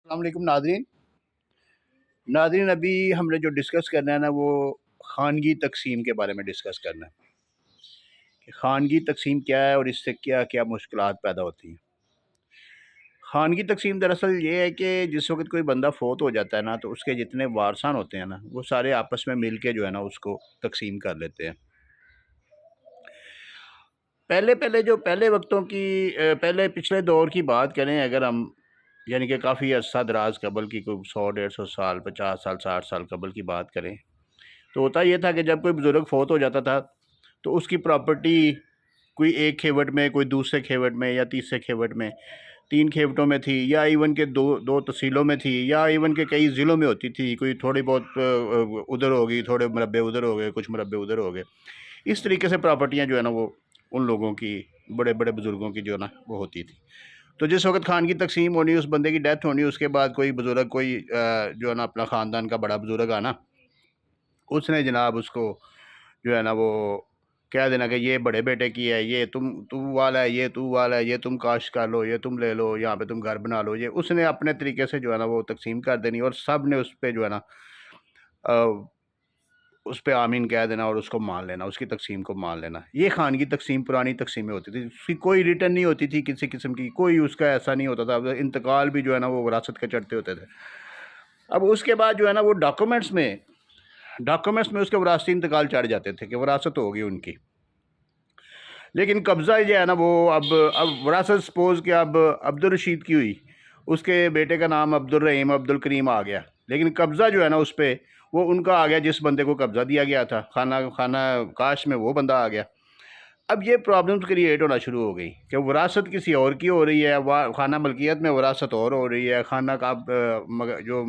السلام علیکم ناظرین ابھی ہم نے جو ڈسکس کرنا ہے نا وہ خانگی تقسیم کے بارے میں ڈسکس کرنا ہے کہ خانگی تقسیم کیا ہے اور اس سے کیا کیا مشکلات پیدا ہوتی ہیں۔ خانگی تقسیم دراصل یہ ہے کہ جس وقت کوئی بندہ فوت ہو جاتا ہے نا تو اس کے جتنے وارثان ہوتے ہیں نا وہ سارے آپس میں مل کے جو ہے نا اس کو تقسیم کر لیتے ہیں۔ پہلے وقتوں کی پہلے پچھلے دور کی بات کریں اگر ہم، یعنی کہ کافی عرصہ دراز قبل کی، کوئی 100 150 سال 50 سال 60 سال قبل کی بات کریں تو ہوتا یہ تھا کہ جب کوئی بزرگ فوت ہو جاتا تھا تو اس کی پراپرٹی کوئی ایک کھیوٹ میں، کوئی دوسرے کھیوٹ میں، یا تیسرے کھیوٹ میں، 3 کھیوٹوں میں تھی، یا ایون کے دو تحصیلوں میں تھی، یا ایون کے کئی ضلعوں میں ہوتی تھی، کوئی تھوڑی بہت ادھر ہوگی، تھوڑے مربع ادھر ہو گئے، کچھ مربع ادھر ہو گئے۔ اس طریقے سے پراپرٹیاں جو ہے نا وہ ان لوگوں کی، بڑے بڑے بزرگوں کی جو ہے نا وہ ہوتی تھی۔ تو جس وقت خان کی تقسیم ہونی، اس بندے کی ڈیتھ ہونی، اس کے بعد کوئی بزرگ، کوئی جو ہے نا اپنا خاندان کا بڑا بزرگ آنا، اس نے جناب اس کو جو ہے نا وہ کہہ دینا کہ یہ بڑے بیٹے کی ہے، یہ تو والا ہے، یہ تو والا ہے، یہ تم کاشت کر لو، یہ تم لے لو، یہاں پہ تم گھر بنا لو۔ یہ اس نے اپنے طریقے سے جو ہے نا وہ تقسیم کر دینی، اور سب نے اس پہ جو ہے نا اس پہ آمین کہہ دینا اور اس کو مان لینا، اس کی تقسیم کو مان لینا۔ یہ خانگی تقسیم پرانی تقسیمیں ہوتی تھی، اس کی کوئی ریٹرن نہیں ہوتی تھی کسی قسم کی، کوئی اس کا ایسا نہیں ہوتا تھا۔ انتقال بھی جو ہے نا وہ وراثت کے چڑھتے ہوتے تھے۔ اب اس کے بعد جو ہے نا وہ ڈاکومنٹس میں اس کے وراثتی انتقال چڑھ جاتے تھے کہ وراثت ہوگی ان کی، لیکن قبضہ جو ہے نا وہ اب وراثت سپوز کہ اب عبد الرشید کی ہوئی، اس کے بیٹے کا نام عبد الرحیم، عبد الکریم آ گیا، لیکن قبضہ جو ہے نا اس پہ وہ ان کا آ گیا جس بندے کو قبضہ دیا گیا تھا، خانہ کاش میں وہ بندہ آ گیا۔ اب یہ پرابلمز کریٹ ہونا شروع ہو گئی کہ وراثت کسی اور کی ہو رہی ہے، خانہ ملکیت میں وراثت اور ہو رہی ہے، خانہ جو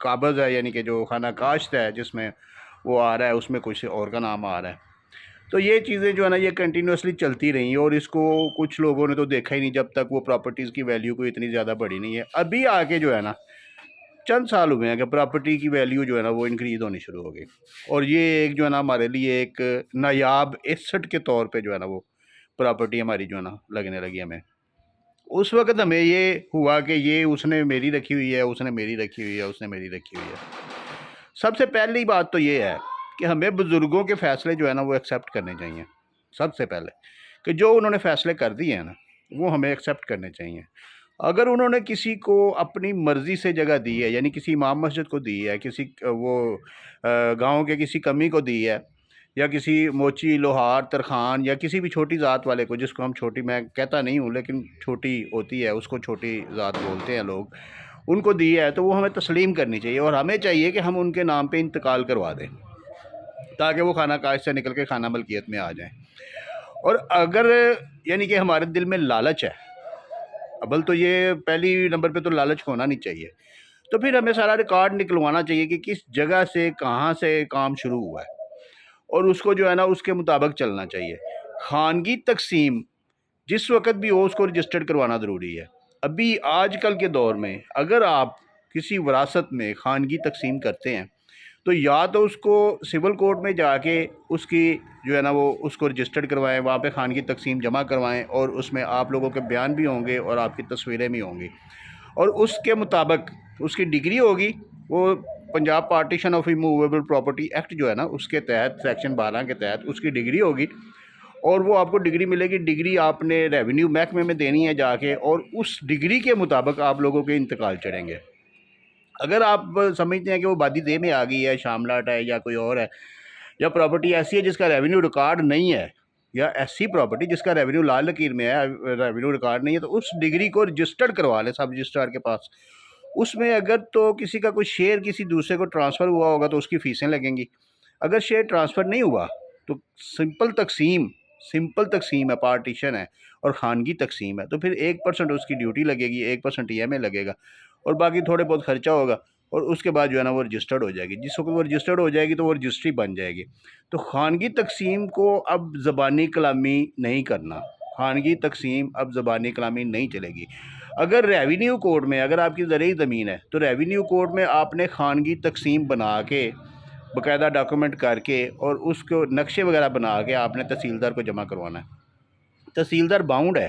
قابض ہے، یعنی کہ جو خانہ کاشت ہے جس میں وہ آ رہا ہے، اس میں کچھ اور کا نام آ رہا ہے۔ تو یہ چیزیں جو ہے نا یہ کنٹینیوسلی چلتی رہیں، اور اس کو کچھ لوگوں نے تو دیکھا ہی نہیں جب تک وہ پراپرٹیز کی ویلیو کوئی اتنی زیادہ بڑھی نہیں ہے۔ ابھی آ کے جو ہے نا چند سال ہوئے ہیں کہ پراپرٹی کی ویلیو جو ہے نا وہ انکریز ہونی شروع ہو گئی، اور یہ ایک جو ہے نا ہمارے لیے ایک نایاب ایسٹ کے طور پہ جو ہے نا وہ پراپرٹی ہماری جو ہے نا لگنے لگی ہمیں۔ اس وقت ہمیں یہ ہوا کہ یہ اس نے میری رکھی ہوئی ہے، اس نے میری رکھی ہوئی ہے، اس نے میری رکھی ہوئی ہے۔ سب سے پہلی بات تو یہ ہے کہ ہمیں بزرگوں کے فیصلے جو ہے نا وہ ایکسیپٹ کرنے چاہیے، سب سے پہلے کہ جو انہوں نے فیصلے کر دیے ہیں نا وہ ہمیں ایکسیپٹ کرنے چاہیے۔ اگر انہوں نے کسی کو اپنی مرضی سے جگہ دی ہے، یعنی کسی امام مسجد کو دی ہے، کسی وہ گاؤں کے کسی کمی کو دی ہے، یا کسی موچی، لوہار، ترخان، یا کسی بھی چھوٹی ذات والے کو، جس کو ہم چھوٹی، میں کہتا نہیں ہوں لیکن چھوٹی ہوتی ہے، اس کو چھوٹی ذات بولتے ہیں لوگ، ان کو دی ہے تو وہ ہمیں تسلیم کرنی چاہیے، اور ہمیں چاہیے کہ ہم ان کے نام پہ انتقال کروا دیں تاکہ وہ خانہ کاش سے نکل کے خانہ ملکیت میں آ جائیں۔ اور اگر یعنی کہ ہمارے دل میں لالچ ہے، ابل تو یہ پہلی نمبر پہ تو لالچ ہونا نہیں چاہیے، تو پھر ہمیں سارا ریکارڈ نکلوانا چاہیے کہ کس جگہ سے کہاں سے کام شروع ہوا ہے، اور اس کو جو ہے نا اس کے مطابق چلنا چاہیے۔ خانگی تقسیم جس وقت بھی ہو اس کو رجسٹرڈ کروانا ضروری ہے۔ ابھی آج کل کے دور میں اگر آپ کسی وراثت میں خانگی تقسیم کرتے ہیں تو یا تو اس کو سول کورٹ میں جا کے اس کی جو ہے نا وہ اس کو رجسٹرڈ کروائیں، وہاں پہ خانگی تقسیم جمع کروائیں، اور اس میں آپ لوگوں کے بیان بھی ہوں گے اور آپ کی تصویریں بھی ہوں گی، اور اس کے مطابق اس کی ڈگری ہوگی، وہ Punjab partition of removable property act جو ہے نا اس کے تحت، سیکشن 12 کے تحت اس کی ڈگری ہوگی، اور وہ آپ کو ڈگری ملے گی۔ ڈگری آپ نے ریونیو محکمے میں دینی ہے جا کے، اور اس ڈگری کے مطابق آپ لوگوں کے انتقال چڑھیں گے۔ اگر آپ سمجھتے ہیں کہ وہ بادی دے میں آ گئی ہے، شاملاٹ ہے، یا کوئی اور ہے، یا پراپرٹی ایسی ہے جس کا ریونیو ریکارڈ نہیں ہے، یا ایسی پراپرٹی جس کا ریونیو لال لکیر میں ہے، ریونیو ریکارڈ نہیں ہے، تو اس ڈگری کو رجسٹرڈ کروا لیں سب رجسٹرار کے پاس۔ اس میں اگر تو کسی کا کوئی شیئر کسی دوسرے کو ٹرانسفر ہوا ہوگا تو اس کی فیسیں لگیں گی، اگر شیئر ٹرانسفر نہیں ہوا تو سمپل تقسیم ہے، پارٹیشن ہے اور خانگی تقسیم ہے، تو پھر 1% اس کی ڈیوٹی لگے گی، 1% ای ایم اے لگے گا، اور باقی تھوڑے بہت خرچہ ہوگا، اور اس کے بعد جو ہے نا وہ رجسٹرڈ ہو جائے گی۔ جس وقت وہ رجسٹرڈ ہو جائے گی تو وہ رجسٹری بن جائے گی۔ تو خانگی تقسیم کو اب زبانی کلامی نہیں کرنا، خانگی تقسیم اب زبانی کلامی نہیں چلے گی۔ اگر ریونیو کوڈ میں، اگر آپ کی زرعی زمین ہے تو ریونیو کوڈ میں آپ نے خانگی تقسیم بنا کے باقاعدہ ڈاکومنٹ کر کے اور اس کو نقشے وغیرہ بنا کے آپ نے تحصیلدار کو جمع کروانا ہے۔ تحصیلدار باؤنڈ ہے